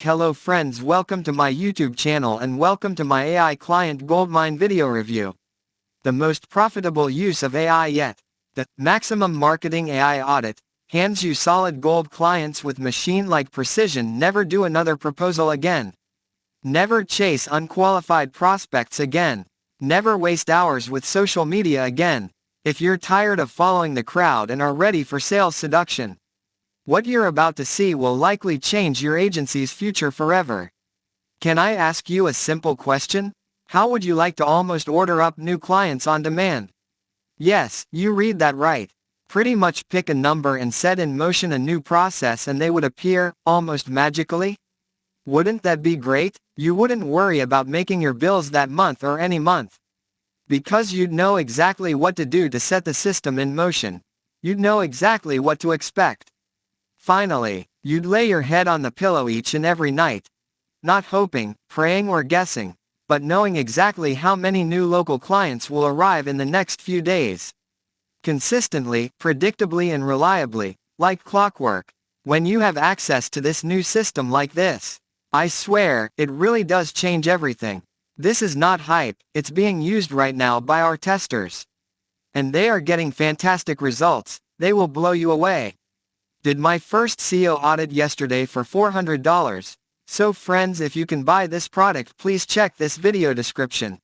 Hello friends, welcome to my YouTube channel and welcome to my AI Client Goldmine video review. The most profitable use of AI yet. The Maximum Marketing AI Audit hands you solid gold clients with machine-like precision. Never do another proposal again. Never chase unqualified prospects again. Never waste hours with social media again. If you're tired of following the crowd and are ready for sales seduction, what you're about to see will likely change your agency's future forever. Can I ask you a simple question? How would you like to almost order up new clients on demand? Yes, you read that right. Pretty much pick a number and set in motion a new process and they would appear, almost magically? Wouldn't that be great? You wouldn't worry about making your bills that month or any month. Because you'd know exactly what to do to set the system in motion. You'd know exactly what to expect. Finally, you'd lay your head on the pillow each and every night. Not hoping, praying or guessing, but knowing exactly how many new local clients will arrive in the next few days. Consistently, predictably and reliably, like clockwork. When you have access to this new system like this, I swear, it really does change everything. This is not hype, it's being used right now by our testers. And they are getting fantastic results. They will blow you away. Did my first CEO audit yesterday for $400. So friends, if you can buy this product, please check this video description.